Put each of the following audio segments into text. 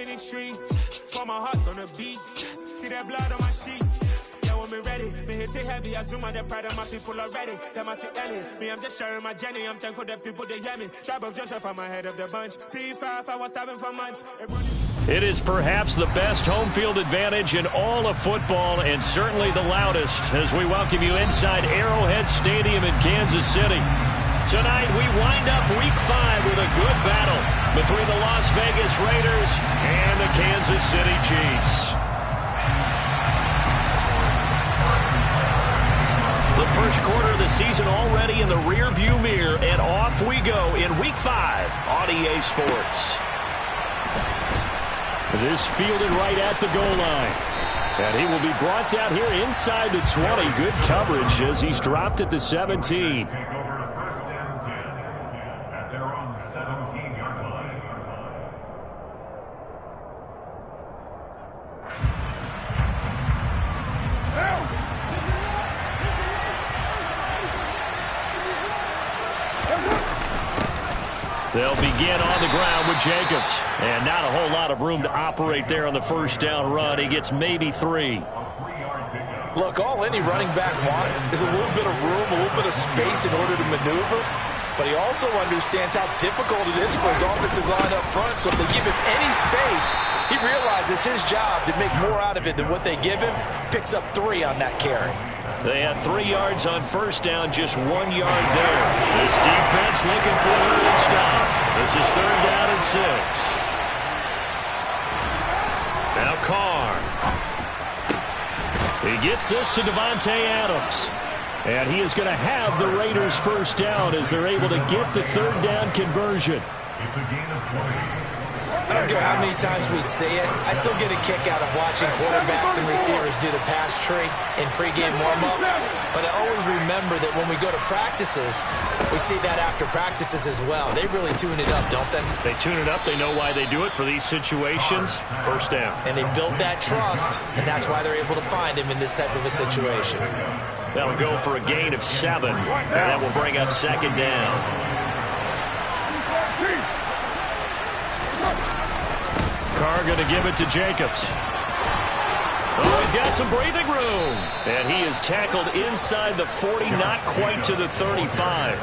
in these streets. For my heart on the beat. See that blood on my sheets. Yeah, when me ready, me hit it heavy. I zoom on the pride of my people already. Them I see Ellie. Me, I'm just sharing my journey. I'm thankful that people they hear me. Tribe of Joseph, I'm ahead of the bunch. P5, I was starving for months. It is perhaps the best home field advantage in all of football, and certainly the loudest, as we welcome you inside Arrowhead Stadium in Kansas City. Tonight, we wind up Week 5 with a good battle between the Las Vegas Raiders and the Kansas City Chiefs. The first quarter of the season already in the rearview mirror, and off we go in Week 5 on EA Sports. This fielded right at the goal line. And he will be brought down here inside the 20. Good coverage as he's dropped at the 17. They'll begin on the ground with Jacobs. And not a whole lot of room to operate there on the first down run. He gets maybe 3. Look, all any running back wants is a little bit of room, a little bit of space in order to maneuver. But he also understands how difficult it is for his offensive line up front. So if they give him any space, he realizes his job to make more out of it than what they give him. Picks up 3 on that carry. They had 3 yards on first down, just 1 yard there. This defense looking for an early stop. This is 3rd down and 6. Now Carr. He gets this to Davante Adams. And he is going to have the Raiders first down as they're able to get the 3rd down conversion. It's a gain of 20. I don't care how many times we say it, I still get a kick out of watching quarterbacks and receivers do the pass tree in pregame warm-up. But I always remember that when we go to practices, we see that after practices as well. They really tune it up, don't they? They tune it up. They know why they do it for these situations. First down. And they build that trust, and that's why they're able to find him in this type of a situation. That'll go for a gain of 7. And that will bring up 2nd down. Carr going to give it to Jacobs. Oh, he's got some breathing room. And he is tackled inside the 40, not quite to the 35.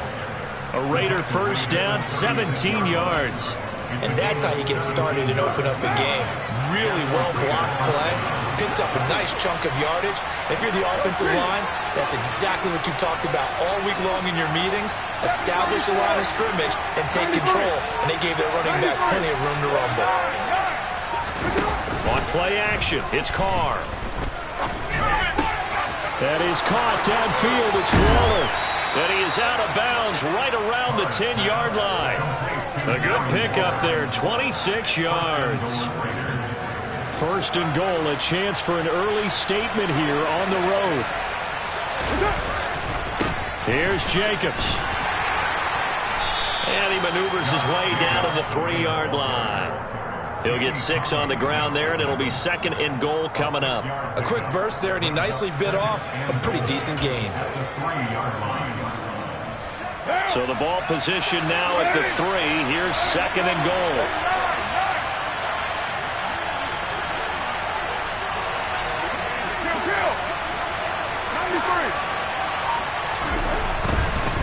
A Raider first down, 17 yards. And that's how you get started and open up a game. Really well-blocked play. Picked up a nice chunk of yardage. If you're the offensive line, that's exactly what you've talked about all week long in your meetings. Establish the line of scrimmage and take control. And they gave their running back plenty of room to rumble. On play action, it's Carr. That is caught downfield. It's Waller. And he is out of bounds right around the 10-yard line. A good pickup there, 26 yards. First and goal, a chance for an early statement here on the road. Here's Jacobs. And he maneuvers his way down to the 3-yard line. He'll get 6 on the ground there, and it'll be 2nd and goal coming up. A quick burst there, and he nicely bit off a pretty decent gain. So the ball position now at the 3. Here's 2nd and goal.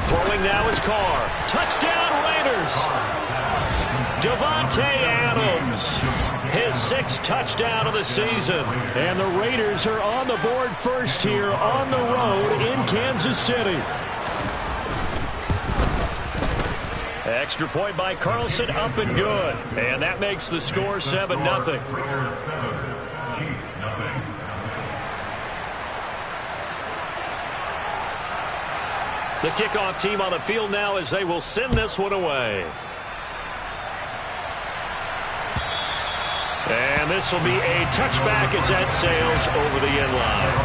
Throwing now is Carr. Touchdown Raiders. Davante Adams, his 6th touchdown of the season. And the Raiders are on the board first here on the road in Kansas City. Extra point by Carlson, up and good. And that makes the score 7-0. The kickoff team on the field now as they will send this one away. And this will be a touchback as that sails over the end line.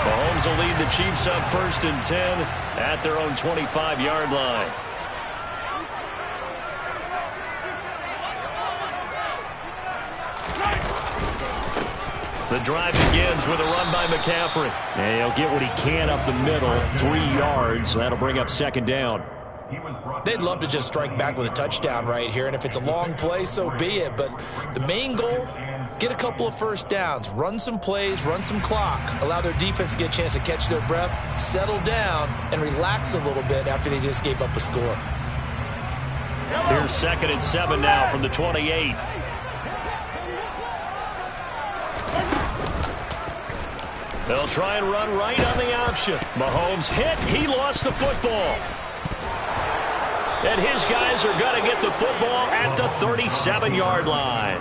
Mahomes will lead the Chiefs up 1st and 10 at their own 25-yard line. The drive begins with a run by McCaffrey. And he'll get what he can up the middle, 3 yards. That'll bring up 2nd down. They'd love to just strike back with a touchdown right here, and if it's a long play, so be it. But the main goal, get a couple of first downs, run some plays, run some clock, allow their defense to get a chance to catch their breath, settle down, and relax a little bit after they just gave up a score. Here's 2nd and 7 now from the 28. They'll try and run right on the option. Mahomes hit. He lost the football. And his guys are going to get the football at the 37-yard line.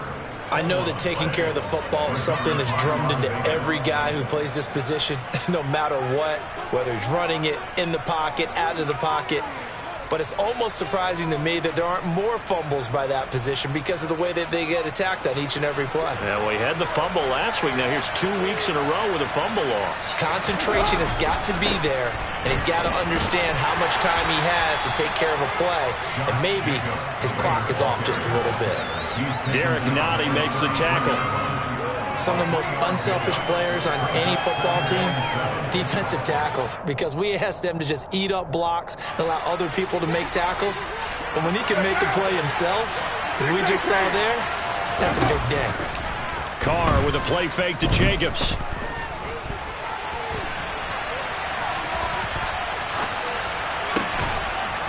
I know that taking care of the football is something that's drummed into every guy who plays this position, no matter what, whether he's running it, in the pocket, out of the pocket. But it's almost surprising to me that there aren't more fumbles by that position because of the way that they get attacked on each and every play. Yeah, we had the fumble last week. Now here's 2 weeks in a row with a fumble loss. Concentration has got to be there, and he's got to understand how much time he has to take care of a play, and maybe his clock is off just a little bit. Derek Nottie makes the tackle. Some of the most unselfish players on any football team, defensive tackles, because we ask them to just eat up blocks and allow other people to make tackles. But when he can make a play himself, as we just saw there, that's a big day. Carr with a play fake to Jacobs.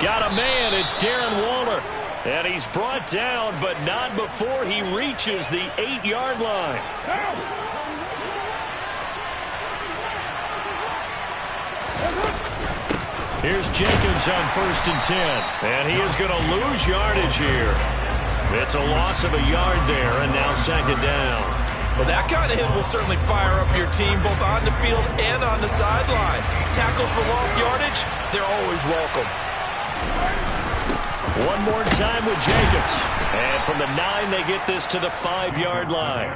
Got a man, it's Darren Waller. And he's brought down, but not before he reaches the 8-yard line. Here's Jacobs on 1st and 10. And he is going to lose yardage here. It's a loss of a yard there, and now 2nd down. Well, that kind of hit will certainly fire up your team, both on the field and on the sideline. Tackles for lost yardage, they're always welcome. One more time with Jacobs. And from the 9, they get this to the 5-yard line.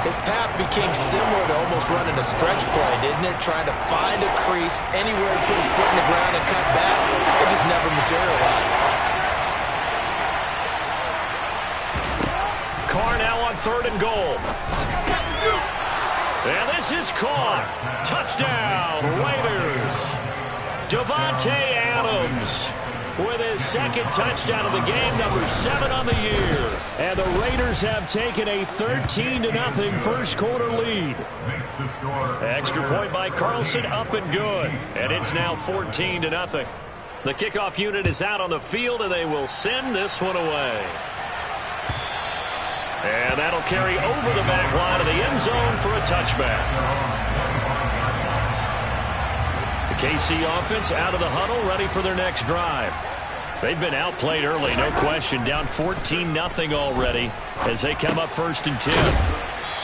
His path became similar to almost running a stretch play, didn't it? Trying to find a crease, anywhere to put his foot in the ground and cut back. It just never materialized. Carr now on 3rd and goal. And this is caught. Touchdown, Raiders. Davante Adams with his 2nd touchdown of the game, number 7 on the year. And the Raiders have taken a 13-0 first quarter lead. Extra point by Carlson, up and good. And it's now 14-0. The kickoff unit is out on the field, and they will send this one away. And that'll carry over the back line of the end zone for a touchback. The KC offense out of the huddle, ready for their next drive. They've been outplayed early, no question. Down 14-0 already as they come up 1st and 10.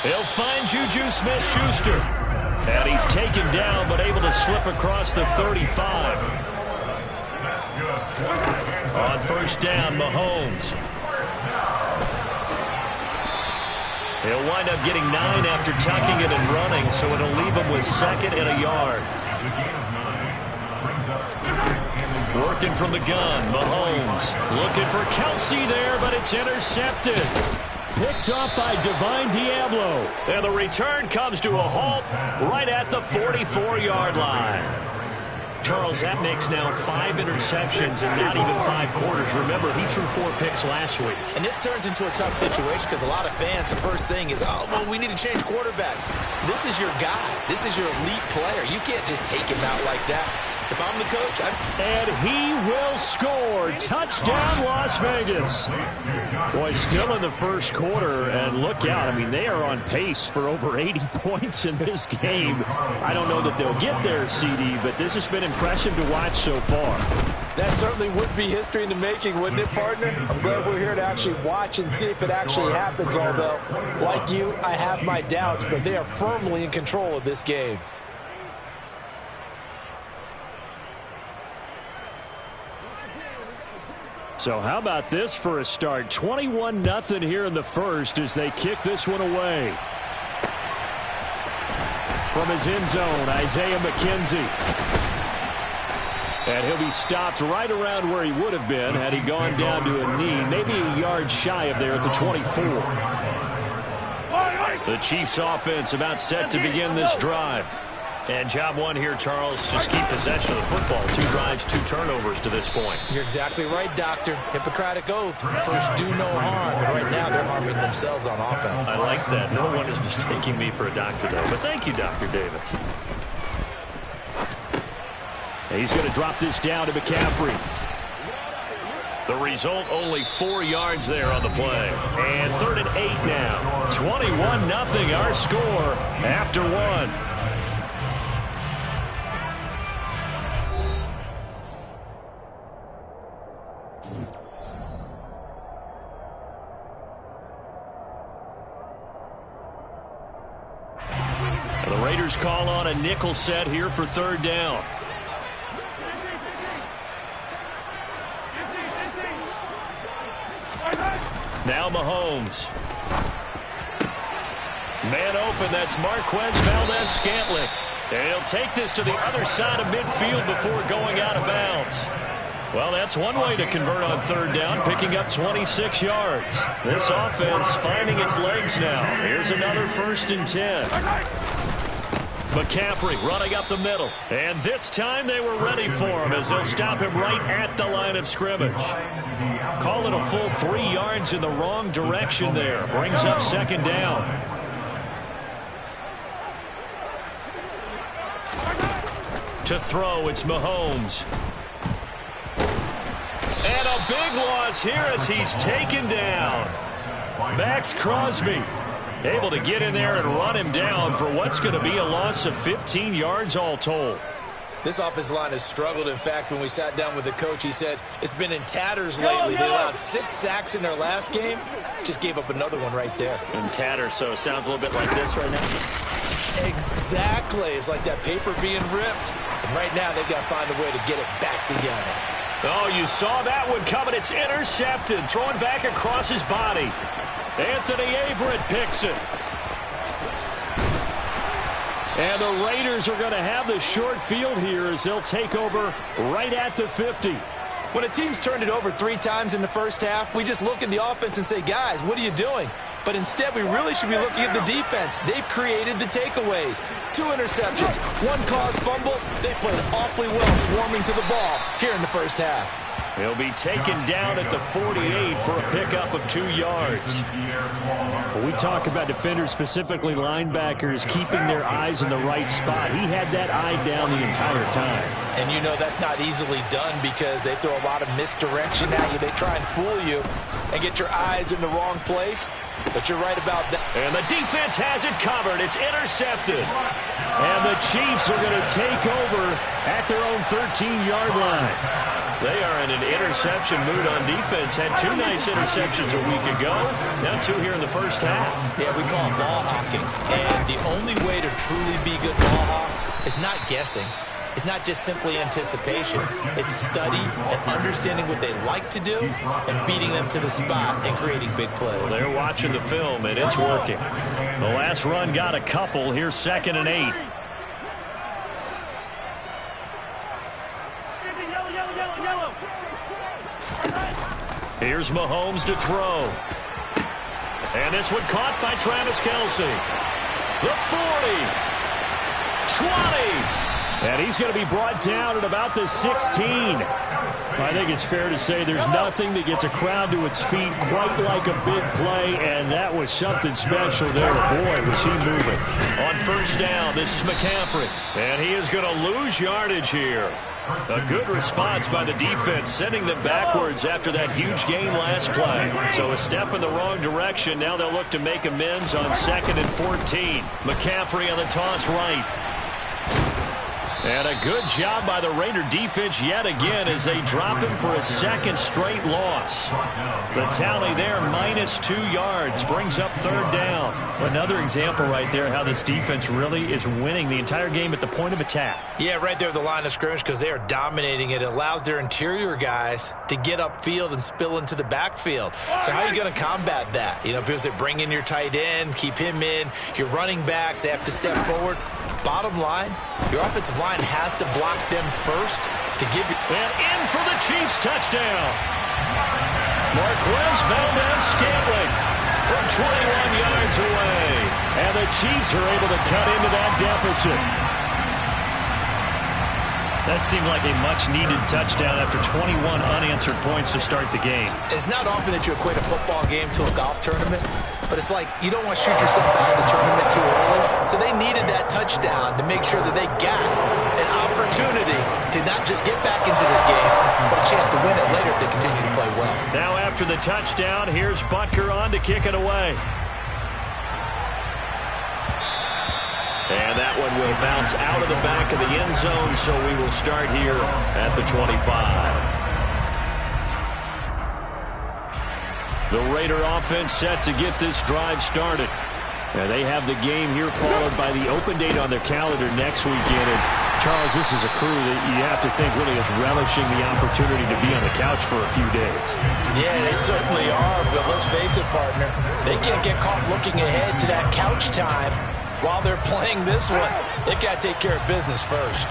He'll find Juju Smith-Schuster. And he's taken down, but able to slip across the 35. On 1st down, Mahomes. He'll wind up getting 9 after tucking it and running, so it'll leave him with 2nd and a yard. Working from the gun, Mahomes looking for Kelsey there, but it's intercepted. Picked up by Divine Diablo. And the return comes to a halt right at the 44-yard line. Charles, that makes now 5 interceptions in not even 5 quarters. Remember, he threw 4 picks last week. And this turns into a tough situation because a lot of fans, the first thing is, oh, well, we need to change quarterbacks. This is your guy. This is your elite player. You can't just take him out like that. If I'm the coach, And he will score. Touchdown, Las Vegas. Boy, still in the first quarter, and look out. I mean, they are on pace for over 80 points in this game. I don't know that they'll get there, CD, but this has been impressive to watch so far. That certainly would be history in the making, wouldn't it, partner? I'm glad we're here to actually watch and see if it actually happens, although, like you, I have my doubts, but they are firmly in control of this game. So how about this for a start? 21-0 here in the first as they kick this one away. From his end zone, Isaiah McKenzie. And he'll be stopped right around where he would have been had he gone down to a knee, maybe a yard shy of there at the 24. The Chiefs offense about set to begin this drive. And job one here, Charles, just keep possession of the football. 2 drives, 2 turnovers to this point. You're exactly right, Doctor. Hippocratic oath. First, do no harm. And right now, they're harming themselves on offense. I like that. No one is mistaking me for a doctor, though. But thank you, Dr. Davis. He's going to drop this down to McCaffrey. The result, only 4 yards there on the play. And 3rd and 8 now. 21-0 our score after 1. The Raiders call on a nickel set here for 3rd down. Now Mahomes. Man open, that's Marquez Valdes-Scantling. And he'll take this to the other side of midfield before going out of bounds. Well, that's one way to convert on 3rd down, picking up 26 yards. This offense finding its legs now. Here's another 1st and 10. McCaffrey running up the middle. And this time they were ready for him as they'll stop him right at the line of scrimmage. Call it a full 3 yards in the wrong direction there. Brings up 2nd down. To throw, it's Mahomes. And a big loss here as he's taken down. Max Crosby able to get in there and run him down for what's going to be a loss of 15 yards all told. This offensive line has struggled. In fact, when we sat down with the coach, he said it's been in tatters lately. They allowed 6 sacks in their last game. Just gave up another one right there. In tatters, so it sounds a little bit like this right now. Exactly. It's like that paper being ripped. And right now, they've got to find a way to get it back together. Oh, you saw that one coming. It's intercepted. Thrown back across his body. Anthony Averett picks it. And the Raiders are going to have the short field here as they'll take over right at the 50. When a team's turned it over 3 times in the first half, we just look at the offense and say, guys, what are you doing? But instead, we really should be looking at the defense. They've created the takeaways. 2 interceptions, 1 caused fumble. They played awfully well swarming to the ball here in the first half. He'll be taken down at the 48 for a pickup of 2 yards. When we talk about defenders, specifically linebackers, keeping their eyes in the right spot. He had that eye down the entire time. And you know that's not easily done because they throw a lot of misdirection at you. They try and fool you and get your eyes in the wrong place. But you're right about that. And the defense has it covered. It's intercepted. And the Chiefs are going to take over at their own 13-yard line. They are in an interception mood on defense. Had 2 nice interceptions a week ago. Now 2 here in the first half. Yeah, we call it ball hawking. And the only way to truly be good ball hawks is not guessing. It's not just simply anticipation. It's study and understanding what they like to do and beating them to the spot and creating big plays. They're watching the film, and it's working. The last run got a couple. Here's 2nd and 8. Here's Mahomes to throw. And this one caught by Travis Kelce. The 40. 20. And he's going to be brought down at about the 16. I think it's fair to say there's nothing that gets a crowd to its feet quite like a big play, and that was something special there. Boy, was he moving. On 1st down, this is McCaffrey. And he is going to lose yardage here. A good response by the defense, sending them backwards after that huge gain last play. So a step in the wrong direction. Now they'll look to make amends on 2nd and 14. McCaffrey on the toss right. And a good job by the Raider defense yet again as they drop him for a 2nd straight loss. The tally there, -2 yards, brings up 3rd down. Another example right there how this defense really is winning the entire game at the point of attack. Yeah, right there at the line of scrimmage because they are dominating it. It allows their interior guys to get upfield and spill into the backfield. So how are you going to combat that? You know, because they bring in your tight end, keep him in. Your running backs, they have to step forward. Bottom line, your offensive line has to block them first to give you. And in for the Chiefs touchdown. Marquez Valdes-Scantling from 21 yards away. And the Chiefs are able to cut into that deficit. That seemed like a much-needed touchdown after 21 unanswered points to start the game. It's not often that you equate a football game to a golf tournament, but it's like you don't want to shoot yourself out of the tournament too early. So they needed that touchdown to make sure that they got an opportunity to not just get back into this game, but a chance to win it later if they continue to play well. Now after the touchdown, here's Butker on to kick it away. And that one will bounce out of the back of the end zone, so we will start here at the 25. The Raider offense set to get this drive started. Now they have the game here followed by the open date on their calendar next weekend. And Charles, this is a crew that you have to think really is relishing the opportunity to be on the couch for a few days. Yeah, they certainly are, but let's face it, partner. They can't get caught looking ahead to that couch time while they're playing this one. They got to take care of business first.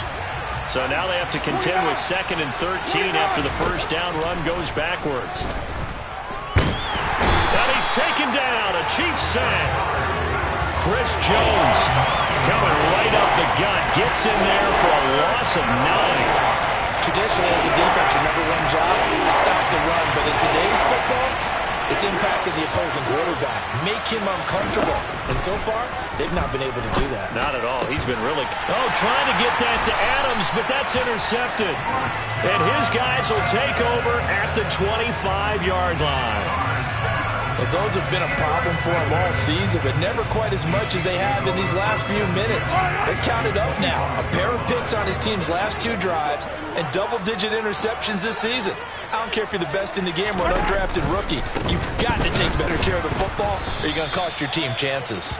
So now they have to contend with 2nd and 13 after the first down run goes backwards. And he's taken down, a Chiefs sack. Chris Jones coming right up the gut, gets in there for a loss of 9. Traditionally, as a defense, your number one job, stop the run. But in today's football, it's impacted the opposing quarterback, make him uncomfortable. And so far, they've not been able to do that. Not at all. He's been really... Oh, trying to get that to Adams, but that's intercepted. And his guys will take over at the 25-yard line. Well, those have been a problem for them all season, but never quite as much as they have in these last few minutes. Let's count it up now. A pair of picks on his team's last 2 drives and double-digit interceptions this season. I don't care if you're the best in the game or an undrafted rookie. You've got to take better care of the football or you're going to cost your team chances.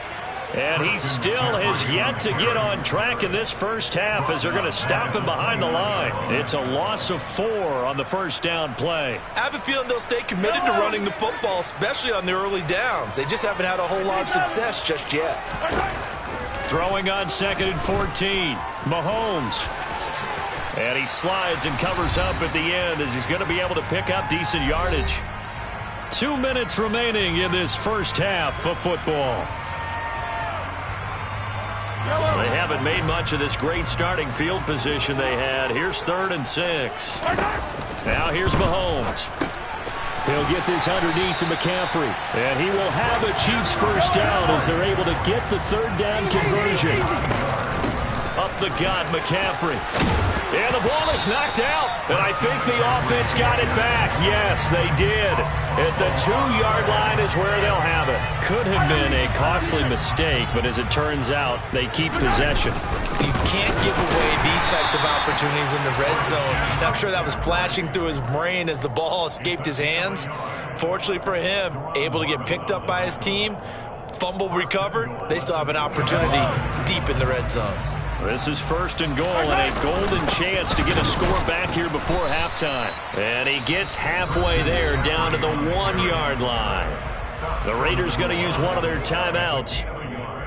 And he still has yet to get on track in this first half as they're going to stop him behind the line. It's a loss of 4 on the first down play. I have a feeling they'll stay committed to running the football, especially on the early downs. They just haven't had a whole lot of success just yet. Throwing on 2nd and 14. Mahomes. And he slides and covers up at the end as he's going to be able to pick up decent yardage. 2 minutes remaining in this first half of football. They haven't made much of this great starting field position they had. Here's 3rd and 6. Now here's Mahomes. He'll get this underneath to McCaffrey. And he will have a Chiefs first down as they're able to get the 3rd down conversion. Up the gut, McCaffrey. And the ball is knocked out. And I think the offense got it back. Yes, they did. At the 2-yard line is where they'll have it. Could have been a costly mistake, but as it turns out, they keep possession. You can't give away these types of opportunities in the red zone. And I'm sure that was flashing through his brain as the ball escaped his hands. Fortunately for him, able to get picked up by his team, fumble recovered. They still have an opportunity deep in the red zone. This is 1st and goal and a golden chance to get a score back here before halftime. And he gets halfway there down to the 1-yard line. The Raiders going to use one of their timeouts.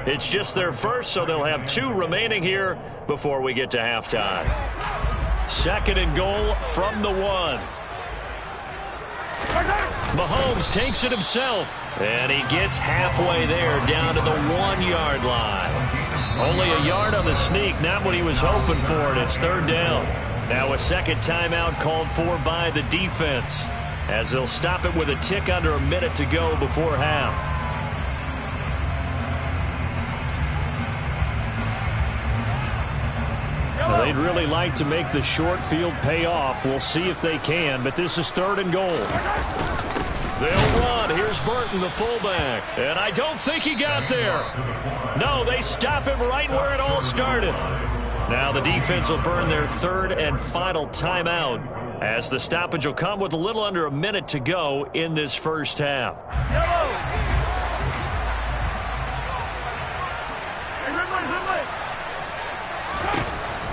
It's just their first, so they'll have 2 remaining here before we get to halftime. 2nd and goal from the 1. Mahomes takes it himself. And he gets halfway there down to the 1-yard line. Only a yard on the sneak, not what he was hoping for, and it's 3rd down. Now a second timeout called for by the defense as they'll stop it with a tick under a minute to go before half. Well, they'd really like to make the short field pay off. We'll see if they can, but this is 3rd and goal. They'll run. Here's Burton, the fullback. And I don't think he got there. No, they stop him right where it all started. Now the defense will burn their 3rd and final timeout as the stoppage will come with a little under a minute to go in this first half.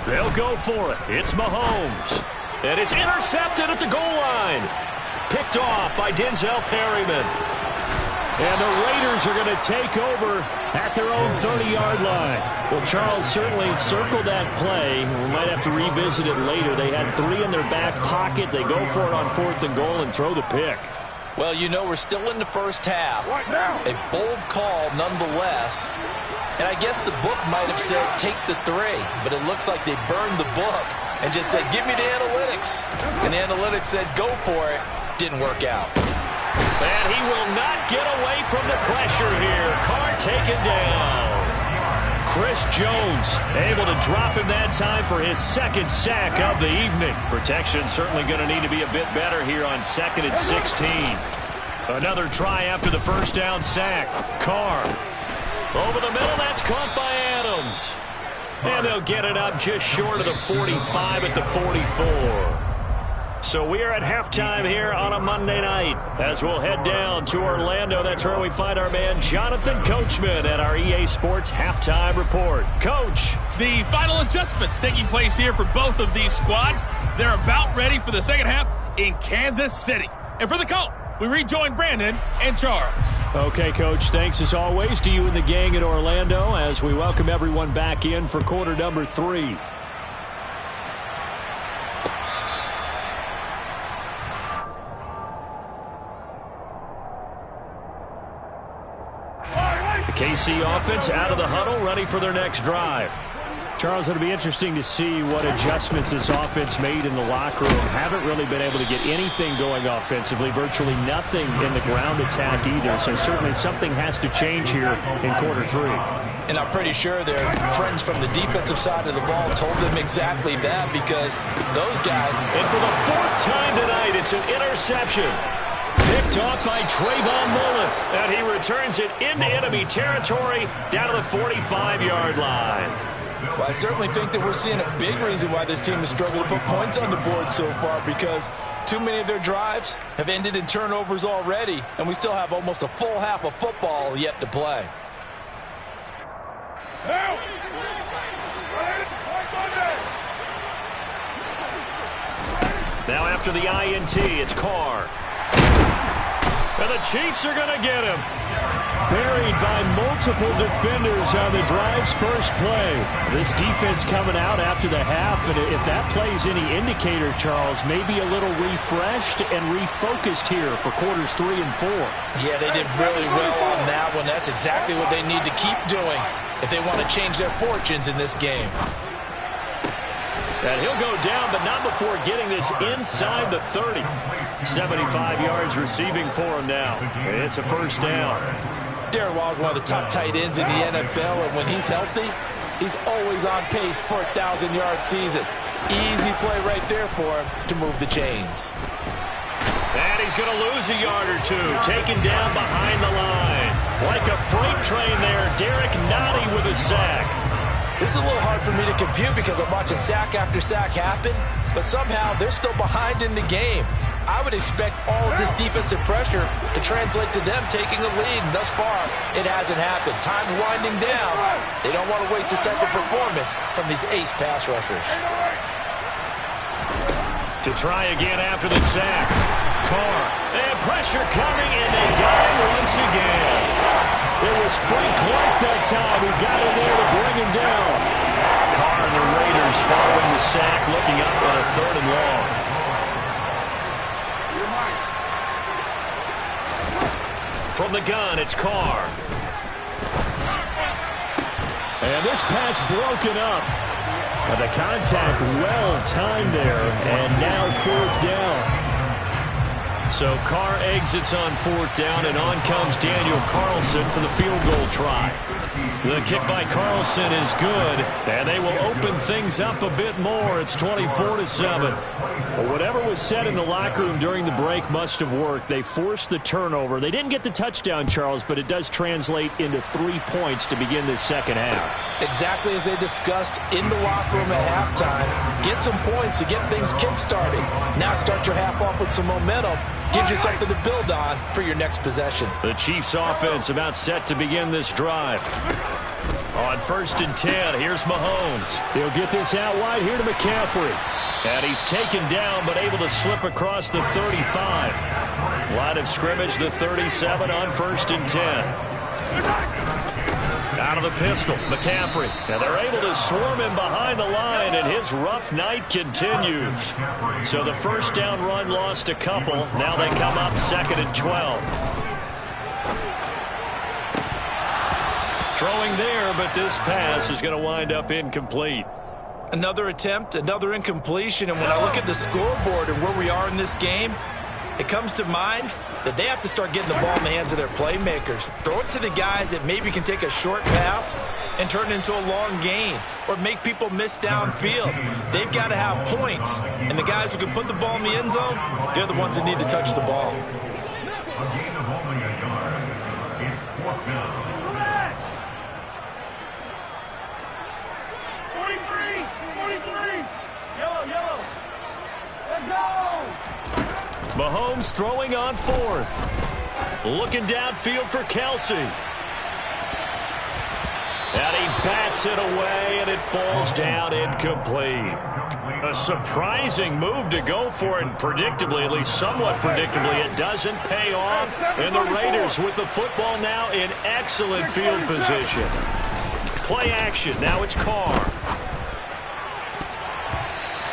They'll go for it. It's Mahomes. And it's intercepted at the goal line. Picked off by Denzel Perryman. And the Raiders are going to take over at their own 30-yard line. Well, Charles certainly circled that play. We might have to revisit it later. They had 3 in their back pocket. They go for it on 4th and goal and throw the pick. Well, you know, we're still in the first half. A bold call nonetheless. And I guess the book might have said take the 3, but it looks like they burned the book and just said, give me the analytics. And the analytics said, go for it. Didn't work out. And he will not get away from the pressure here. Carr taken down. Chris Jones able to drop him that time for his second sack of the evening. Protection certainly going to need to be a bit better here on 2nd and 16. Another try after the first down sack. Carr over the middle. That's caught by Adams. And they'll get it up just short of the 45 at the 44. So we are at halftime here on a Monday night as we'll head down to Orlando. That's where we find our man Jonathan Coachman at our EA Sports Halftime Report. Coach. The final adjustments taking place here for both of these squads. They're about ready for the second half in Kansas City. And for the call, we rejoin Brandon and Charles. Okay, Coach, thanks as always to you and the gang at Orlando as we welcome everyone back in for quarter number 3. The KC offense out of the huddle, ready for their next drive. Charles, it'll be interesting to see what adjustments this offense made in the locker room. Haven't really been able to get anything going offensively, virtually nothing in the ground attack either. So certainly something has to change here in quarter 3. And I'm pretty sure their friends from the defensive side of the ball told them exactly that, because those guys... And for the 4th time tonight, it's an interception. Picked off by Trayvon Mullen, and he returns it into enemy territory down to the 45-yard line. Well, I certainly think that we're seeing a big reason why this team has struggled to put points on the board so far, because too many of their drives have ended in turnovers already, and we still have almost a full half of football yet to play. Now after the INT, it's Carr. And the Chiefs are going to get him. Buried by multiple defenders on the drive's first play. This defense coming out after the half, and if that play's any indicator, Charles, maybe a little refreshed and refocused here for quarters 3 and 4. Yeah, they did really well on that one. That's exactly what they need to keep doing if they want to change their fortunes in this game. And he'll go down, but not before getting this inside the 30. 75 yards receiving for him now. It's a first down. Darren Waller is one of the top tight ends in the NFL, and when he's healthy, he's always on pace for a 1,000-yard season. Easy play right there for him to move the chains. And he's going to lose a yard or two, taken down behind the line. Like a freight train there, Derek Nottie with a sack. This is a little hard for me to compute because I'm watching sack after sack happen, but somehow they're still behind in the game. I would expect all of this defensive pressure to translate to them taking a lead, and thus far, it hasn't happened. Time's winding down. They don't want to waste this type of performance from these ace pass rushers. To try again after the sack. Carr. And pressure coming, and they got him once again. It was Frank Clark that time who got in there to bring him down. Carr and the Raiders following the sack, looking up on a 3rd and long. From the gun, it's Carr. And this pass broken up. And the contact well timed there, and now 4th down. So Carr exits on 4th down, and on comes Daniel Carlson for the field goal try. The kick by Carlson is good, and they will open things up a bit more. It's 24-7. Well, whatever was said in the locker room during the break must have worked. They forced the turnover. They didn't get the touchdown, Charles, but it does translate into 3 points to begin this second half. Exactly as they discussed in the locker room at halftime. Get some points to get things kick-started. Now start your half off with some momentum. Gives you something to build on for your next possession. The Chiefs offense about set to begin this drive. On 1st and 10, here's Mahomes. He'll get this out wide here to McCaffrey. And he's taken down, but able to slip across the 35. Line of scrimmage, the 37 on 1st and 10. Out of the pistol, McCaffrey. And they're able to swarm him behind the line, and his rough night continues. So the first down run lost a couple. Now they come up 2nd and 12. Throwing there, but this pass is going to wind up incomplete. Another attempt, another incompletion, and when I look at the scoreboard and where we are in this game, it comes to mind that they have to start getting the ball in the hands of their playmakers. Throw it to the guys that maybe can take a short pass and turn it into a long gain or make people miss downfield. They've got to have points, and the guys who can put the ball in the end zone, they're the ones that need to touch the ball. A gain of only a yard. It's fourth down. 43. Yellow. Let's go. Mahomes throwing on fourth. Looking downfield for Kelsey. And he bats it away, and it falls down incomplete. A surprising move to go for it, and predictably, at least somewhat predictably, it doesn't pay off. And the Raiders with the football now in excellent field position. Play action. Now it's Carr.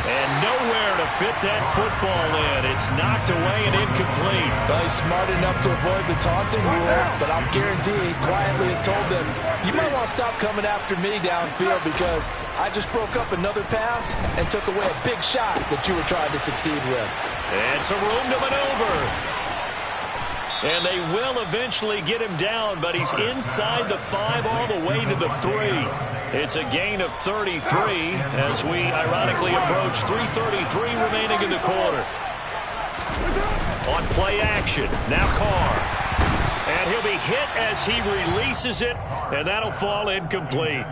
And nowhere to fit that football in. It's knocked away and incomplete. Well, he's smart enough to avoid the taunting rule, but I'm guaranteed he quietly has told them, you might want to stop coming after me downfield because I just broke up another pass and took away a big shot that you were trying to succeed with. And some room to maneuver. And they will eventually get him down, but he's inside the 5 all the way to the 3. It's a gain of 33 as we ironically approach 3:33 remaining in the quarter. On play action, now Carr. And he'll be hit as he releases it, and that'll fall incomplete.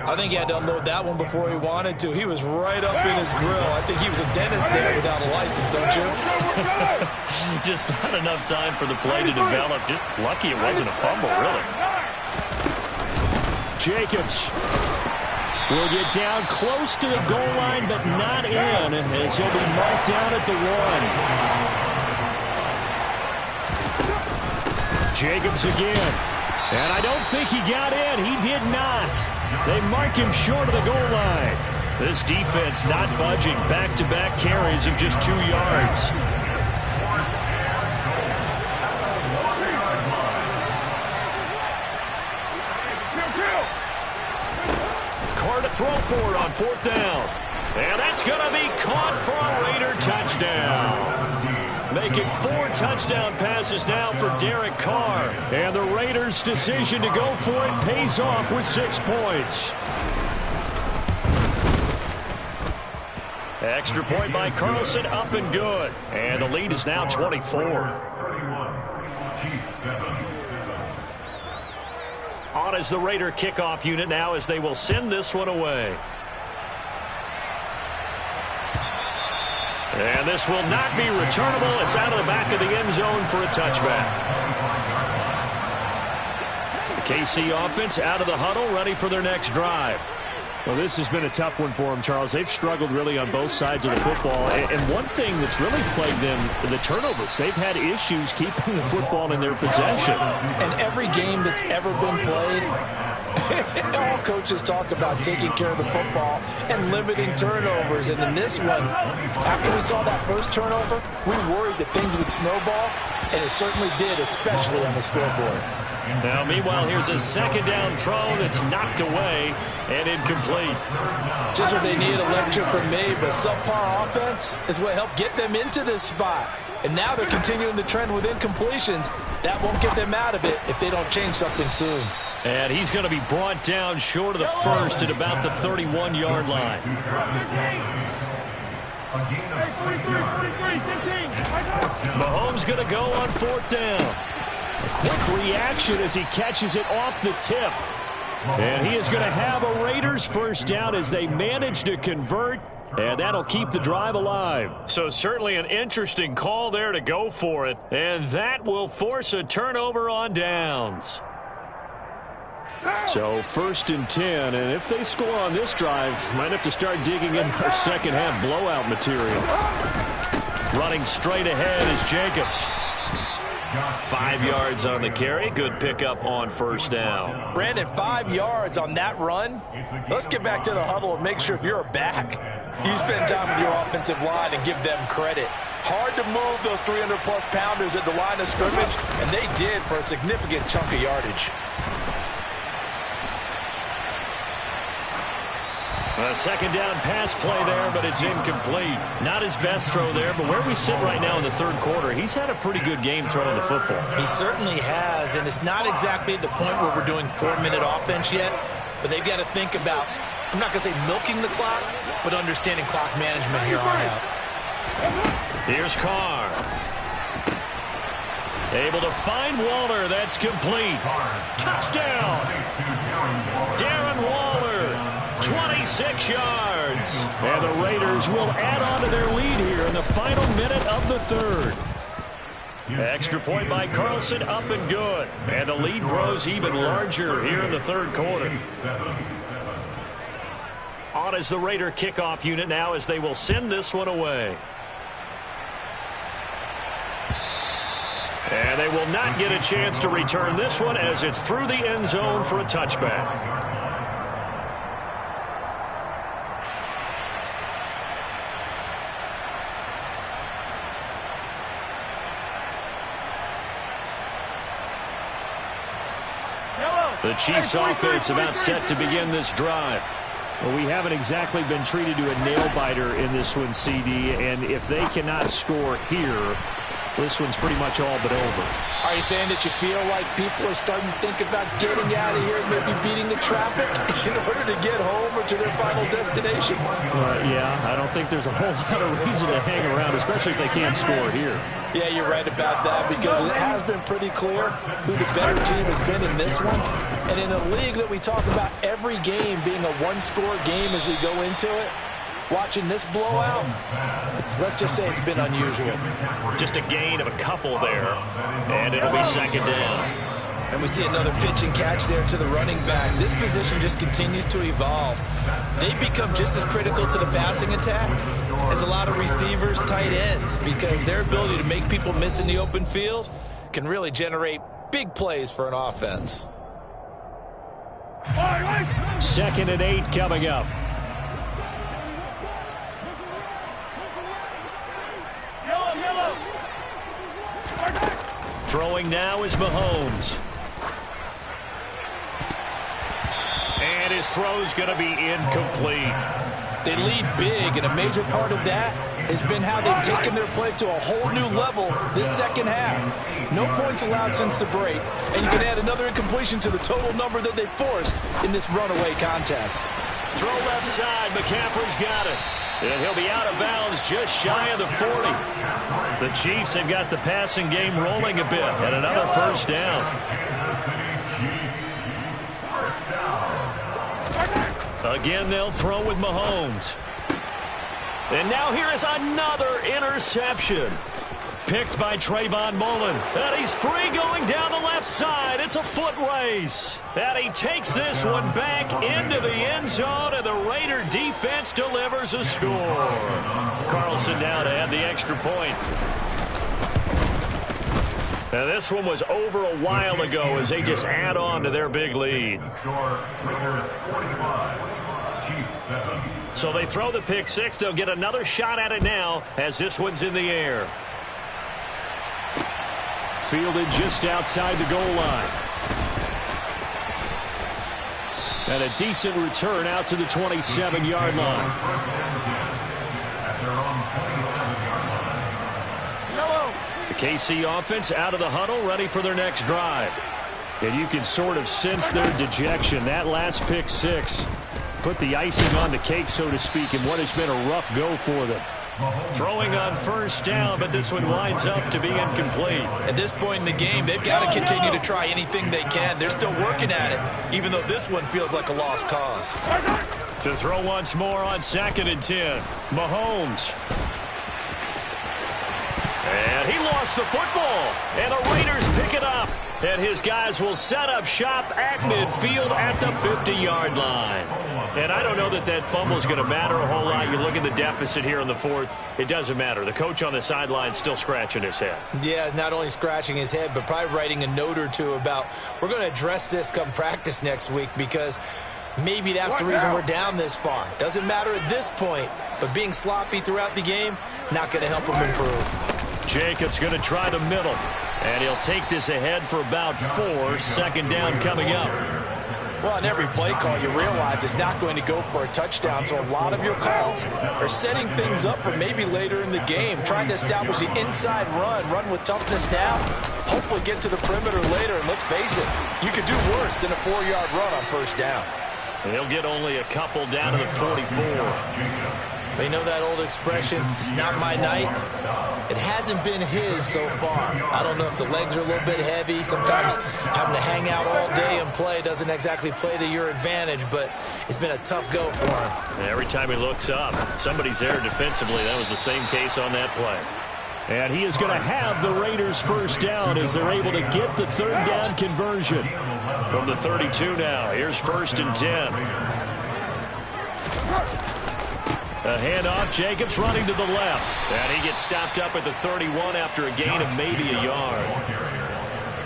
I think he had to unload that one before he wanted to. He was right up in his grill. I think he was a dentist there without a license, don't you? Just not enough time for the play to develop. Just lucky it wasn't a fumble, really. Jacobs will get down close to the goal line, but not in, as he'll be marked down at the 1. Jacobs again. And I don't think he got in. He did not. They mark him short of the goal line. This defense not budging. Back-to-back carries of just 2 yards. Carr to throw for it on 4th down. And that's going to be caught for a Raider touchdown. Making 4 touchdown passes now for Derek Carr. And the Raiders' decision to go for it pays off with 6 points. Extra point by Carlson, up and good. And the lead is now 24. On is the Raider kickoff unit now as they will send this one away. And this will not be returnable. It's out of the back of the end zone for a touchback. The KC offense out of the huddle, ready for their next drive. Well, this has been a tough one for them, Charles. They've struggled really on both sides of the football. And one thing that's really plagued them, the turnovers. They've had issues keeping the football in their possession. And every game that's ever been played, all coaches talk about taking care of the football and limiting turnovers. And in this one, after we saw that first turnover, we worried that things would snowball, and it certainly did, especially on the scoreboard. Now, meanwhile, here's a 2nd down throw that's knocked away and incomplete. Just what they needed, a lecture from me, but subpar offense is what helped get them into this spot. And now they're continuing the trend with incompletions. That won't get them out of it if they don't change something soon. And he's going to be brought down short of the first at about the 31-yard line. Mahomes going to go on 4th down. A quick reaction as he catches it off the tip. And he is going to have a Raiders first down as they manage to convert. And that'll keep the drive alive. So certainly an interesting call there to go for it. And that will force a turnover on downs. So 1st and 10, and if they score on this drive, might have to start digging in our second half blowout material. Running straight ahead is Jacobs. 5 yards on the carry. Good pickup on 1st down. Brandon, 5 yards on that run. Let's get back to the huddle and make sure if you're a back, you spend time with your offensive line and give them credit. Hard to move those 300-plus pounders at the line of scrimmage, and they did for a significant chunk of yardage. A second down pass play there, but it's incomplete. Not his best throw there, but where we sit right now in the third quarter, he's had a pretty good game throwing the football. He certainly has, and it's not exactly at the point where we're doing 4-minute offense yet, but they've got to think about, I'm not going to say milking the clock, but understanding clock management here on out. Here's Carr. Able to find Waller. That's complete. Touchdown. Darren Waller, 26 yards. And the Raiders will add on to their lead here in the final minute of the third. Extra point by Carlson, up and good. And the lead grows even larger here in the third quarter. On is the Raider kickoff unit now as they will send this one away. And they will not get a chance to return this one as it's through the end zone for a touchback. The Chiefs offense about set to begin this drive. Well, we haven't exactly been treated to a nail-biter in this one, CD, and if they cannot score here, this one's pretty much all but over. Are you saying that you feel like people are starting to think about getting out of here, maybe beating the traffic in order to get home or to their final destination? Yeah, I don't think there's a whole lot of reason to hang around, especially if they can't score here. Yeah, you're right about that because it has been pretty clear who the better team has been in this one. And in a league that we talk about every game being a one-score game as we go into it, watching this blowout, let's just say it's been unusual. Just a gain of a couple there, and it'll be second down. And we see another pitch and catch there to the running back. This position just continues to evolve. They become just as critical to the passing attack as a lot of receivers, tight ends, because their ability to make people miss in the open field can really generate big plays for an offense. 2nd and 8 coming up. Throwing now is Mahomes. And his throw's going to be incomplete. They lead big, and a major part of that has been how they've taken their play to a whole new level this second half. No points allowed since the break, and you can add another incompletion to the total number that they forced in this runaway contest. Throw left side. McCaffrey's got it. And he'll be out of bounds just shy of the 40. The Chiefs have got the passing game rolling a bit, and another first down. Again, they'll throw with Mahomes. And now here is another interception. Picked by Trayvon Mullen. And he's free going down the left side. It's a foot race. And he takes this one back into the end zone, and the Raider defense delivers a score. Carlson now to add the extra point. Now this one was over a while ago as they just add on to their big lead. So they throw the pick six. They'll get another shot at it now as this one's in the air. Fielded just outside the goal line. And a decent return out to the 27-yard line. The KC offense out of the huddle, ready for their next drive. And you can sort of sense their dejection. That last pick six put the icing on the cake, so to speak, in what has been a rough go for them. Throwing on first down, but this one winds up to be incomplete. At this point in the game, they've got to continue to try anything they can. They're still working at it, even though this one feels like a lost cause. To throw once more on 2nd and 10. Mahomes. And he lost the football. And the Raiders pick it up. And his guys will set up shop at midfield at the 50-yard line. And I don't know that that fumble is going to matter a whole lot. You look at the deficit here in the fourth. It doesn't matter. The coach on the sideline still scratching his head. Yeah, not only scratching his head, but probably writing a note or two about we're going to address this come practice next week because maybe that's the reason we're down this far. Doesn't matter at this point, but being sloppy throughout the game, not going to help him improve. Jacobs going to try the middle. And he'll take this ahead for about 4. 2nd down coming up. Well, on every play call, you realize it's not going to go for a touchdown, so a lot of your calls are setting things up for maybe later in the game, trying to establish the inside run with toughness now, hopefully get to the perimeter later, and let's face it, you could do worse than a 4-yard run on first down. He'll get only a couple down to the 44. But you know that old expression, it's not my night? It hasn't been his so far. I don't know if the legs are a little bit heavy. Sometimes having to hang out all day and play doesn't exactly play to your advantage, but it's been a tough go for him. Every time he looks up, somebody's there defensively. That was the same case on that play. And he is going to have the Raiders first down as they're able to get the third down conversion. From the 32 now, here's 1st and 10. A handoff, Jacobs running to the left. And he gets stopped up at the 31 after a gain of maybe a yard.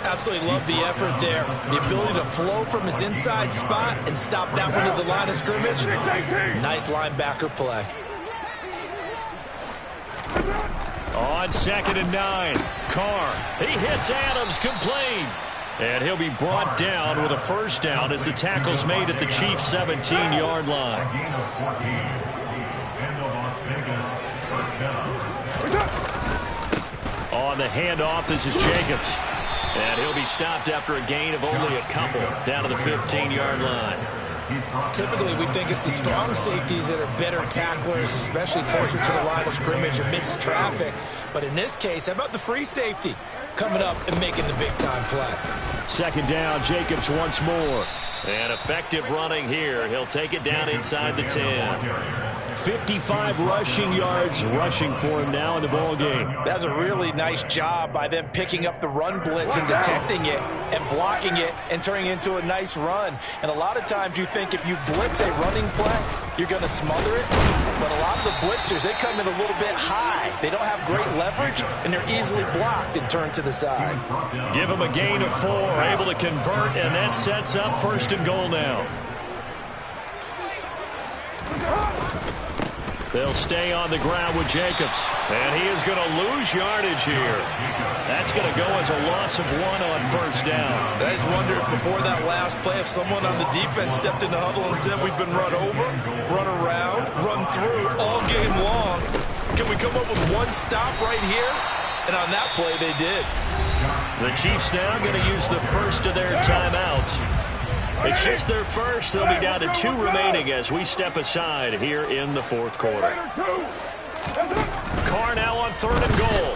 Absolutely love the effort there. The ability to flow from his inside spot and stop that one at the line of scrimmage. Nice linebacker play. On 2nd and 9, Carr. He hits Adams, complete. And he'll be brought down with a first down as the tackle's made at the Chiefs' 17-yard line. On the handoff, this is Jacobs. And he'll be stopped after a gain of only a couple down to the 15-yard line. Typically, we think it's the strong safeties that are better tacklers, especially closer to the line of scrimmage amidst traffic. But in this case, how about the free safety coming up and making the big-time play? 2nd down, Jacobs once more. And effective running here. He'll take it down inside the 10. 55 rushing yards rushing for him now in the ball game. That's a really nice job by them picking up the run blitz and detecting it and blocking it and turning it into a nice run. And a lot of times you think if you blitz a running play, you're going to smother it. But a lot of the blitzers, they come in a little bit high. They don't have great leverage, and they're easily blocked and turned to the side. Give them a gain of 4, able to convert, and that sets up 1st and goal now. They'll stay on the ground with Jacobs. And he is going to lose yardage here. That's going to go as a loss of 1 on first down. I just wonder if before that last play, if someone on the defense stepped in the huddle and said, we've been run over, run around, run through all game long. Can we come up with one stop right here? And on that play, they did. The Chiefs now going to use the first of their timeouts. It's just their first. They'll be down to 2 remaining as we step aside here in the 4th quarter. Carr now on 3rd and goal.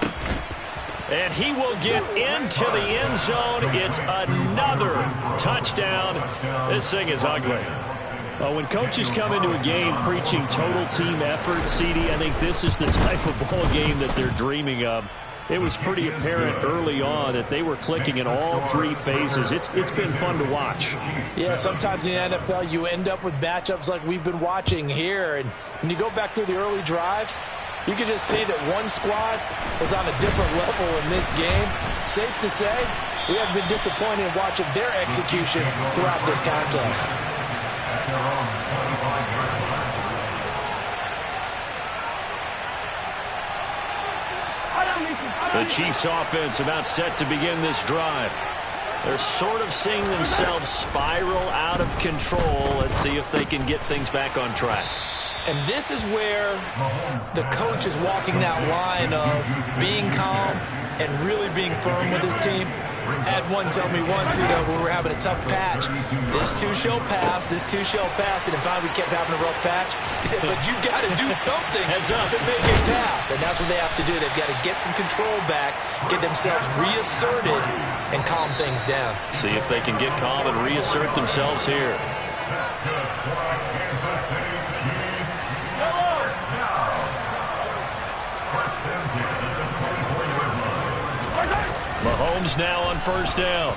And he will get into the end zone. It's another touchdown. This thing is ugly. When coaches come into a game preaching total team effort, CD, I think this is the type of ball game that they're dreaming of. It was pretty apparent early on that they were clicking in all 3 phases. It's been fun to watch. Yeah, sometimes in the NFL you end up with matchups like we've been watching here. And when you go back through the early drives, you can just see that one squad was on a different level in this game. Safe to say, we have been disappointed in watching their execution throughout this contest. The Chiefs offense about set to begin this drive. They're sort of seeing themselves spiral out of control. Let's see if they can get things back on track. And this is where the coach is walking that line of being calm and really being firm with his team. Had one tell me once, when we were having a tough patch, this too shall pass, this too shall pass, and finally we kept having a rough patch. He said, but you got to do something to make it pass, and that's what they have to do. They've got to get some control back, get themselves reasserted, and calm things down. See if they can get calm and reassert themselves here. Mahomes now on first down.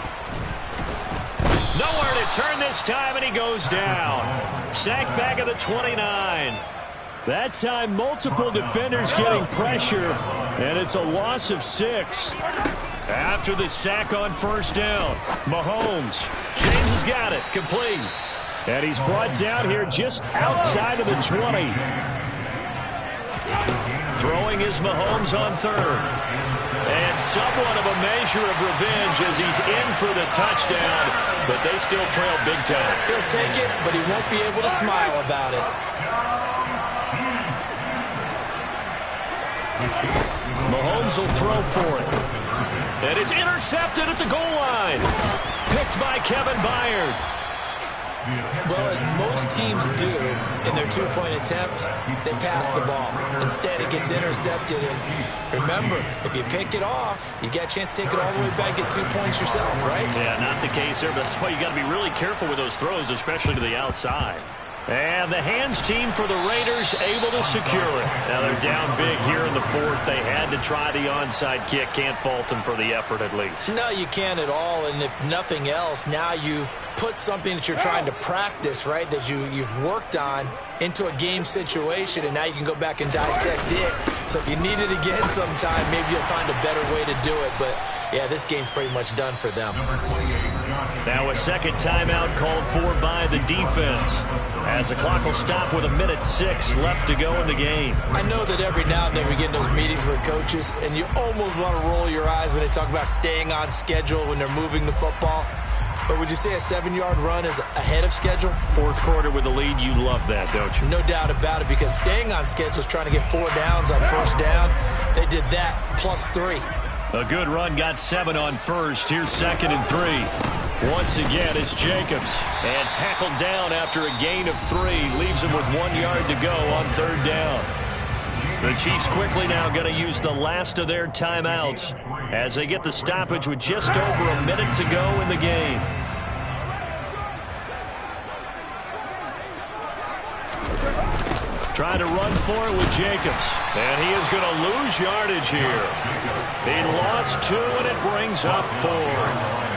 Nowhere to turn this time, and he goes down. Sacked back at the 29. That time, multiple defenders getting pressure, and it's a loss of 6. After the sack on first down, Mahomes. James has got it. Complete. And he's brought down here just outside of the 20. Throwing is Mahomes on 3rd. And And somewhat of a measure of revenge as he's in for the touchdown, but they still trail big time. He'll take it, but he won't be able to smile about it. Mahomes will throw for it. And it's intercepted at the goal line. Picked by Kevin Byard. Well, as most teams do in their two-point attempt, they pass the ball. Instead, it gets intercepted. And remember, if you pick it off, you get a chance to take it all the way back, get 2 points yourself, right? Yeah, not the case there, but that's why you got to be really careful with those throws, especially to the outside. And the hands team for the Raiders able to secure it. Now they're down big here in the fourth. They had to try the onside kick. Can't fault them for the effort at least. No, you can't at all. And if nothing else, now you've put something that you're trying to practice, right, that you've worked on into a game situation, and now you can go back and dissect it. So if you need it again sometime, maybe you'll find a better way to do it. But, yeah, this game's pretty much done for them. Now a second timeout called for by the defense, as the clock will stop with 1:06 left to go in the game. I know that every now and then we get in those meetings with coaches, and you almost want to roll your eyes when they talk about staying on schedule when they're moving the football. But would you say a 7-yard run is ahead of schedule? Fourth quarter with the lead, you love that, don't you? No doubt about it, because staying on schedule is trying to get 4 downs on first down. They did that plus 3. A good run got 7 on first. Here's 2nd and 3. Once again, it's Jacobs. And tackled down after a gain of 3. Leaves him with 1 yard to go on 3rd down. The Chiefs quickly now going to use the last of their timeouts as they get the stoppage with just over a minute to go in the game. Trying to run for it with Jacobs. And he is going to lose yardage here. He lost 2, and it brings up 4.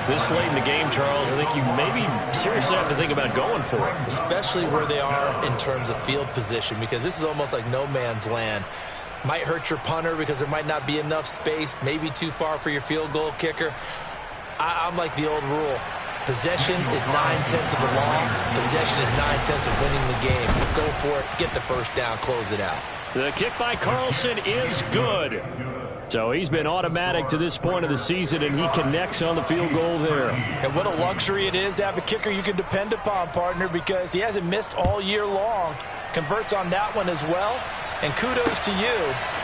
This late in the game, Charles, I think you maybe seriously have to think about going for it. Especially where they are in terms of field position, because this is almost like no man's land. Might hurt your punter because there might not be enough space, maybe too far for your field goal kicker. I'm like the old rule. Possession is 9/10 of the law. Possession is 9/10 of winning the game. Go for it. Get the first down. Close it out. The kick by Carlson is good. So he's been automatic to this point of the season, and he connects on the field goal there. And what a luxury it is to have a kicker you can depend upon, partner, because he hasn't missed all year long. Converts on that one as well. And kudos to you.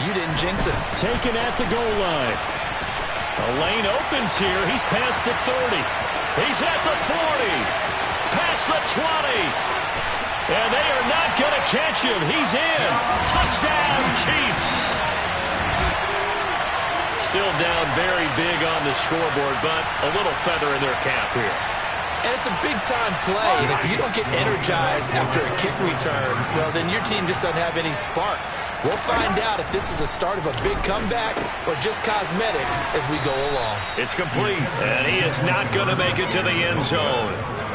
You didn't jinx it. Taken at the goal line. The lane opens here. He's past the 30. He's at the 40. Past the 20. And they are not going to catch him. He's in. Touchdown, Chiefs. Still down very big on the scoreboard, but a little feather in their cap here. And it's a big-time play, and if you don't get energized after a kick return, well, then your team just doesn't have any spark. We'll find out if this is the start of a big comeback or just cosmetics as we go along. It's complete, and he is not going to make it to the end zone.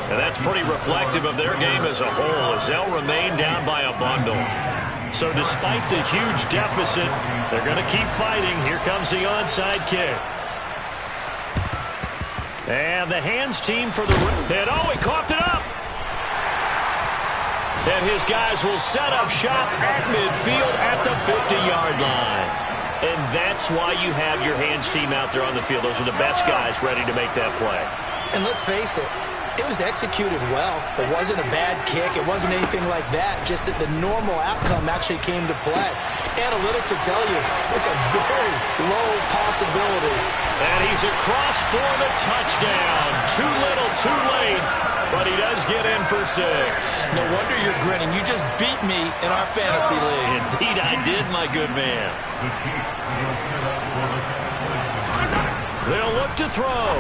And that's pretty reflective of their game as a whole, as they'll remain down by a bundle. So despite the huge deficit, they're going to keep fighting. Here comes the onside kick. And the hands team for the... And oh, he coughed it up! And his guys will set up shop at midfield at the 50-yard line. And that's why you have your hands team out there on the field. Those are the best guys ready to make that play. And let's face it, it was executed well. It wasn't a bad kick. It wasn't anything like that. Just that the normal outcome actually came to play. Analytics will tell you it's a very low possibility. And he's across for the touchdown. Too little, too late. But he does get in for 6. No wonder you're grinning. You just beat me in our fantasy league. Indeed I did, my good man. They'll look to throw.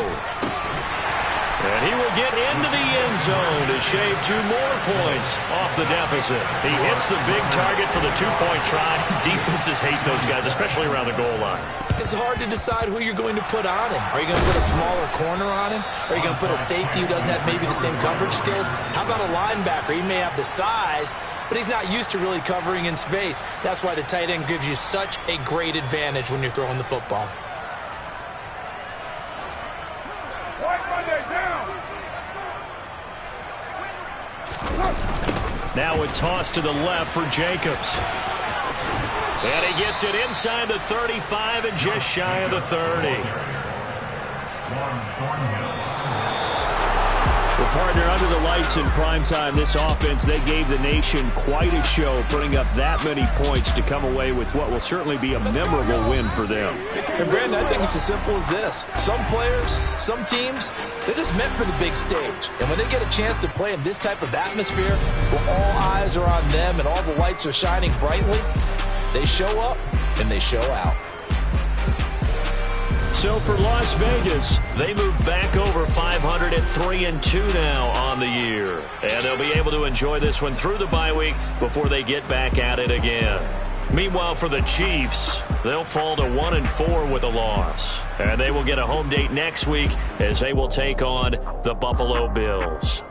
And he will get into the end zone to shave 2 more points off the deficit. He hits the big target for the 2-point try. Defenses hate those guys, especially around the goal line. It's hard to decide who you're going to put on him. Are you going to put a smaller corner on him? Are you going to put a safety who doesn't have maybe the same coverage skills? How about a linebacker? He may have the size, but he's not used to really covering in space. That's why the tight end gives you such a great advantage when you're throwing the football. Now a toss to the left for Jacobs. And he gets it inside the 35 and just shy of the 30. Well, partner, under the lights in primetime, this offense, they gave the nation quite a show, putting up that many points to come away with what will certainly be a memorable win for them. And, Brandon, I think it's as simple as this. Some players, some teams, they're just meant for the big stage. And when they get a chance to play in this type of atmosphere, where all eyes are on them and all the lights are shining brightly, they show up and they show out. So for Las Vegas, they move back over 500 at 3-2 now on the year. And they'll be able to enjoy this one through the bye week before they get back at it again. Meanwhile, for the Chiefs, they'll fall to 1-4 with a loss. And they will get a home date next week as they will take on the Buffalo Bills.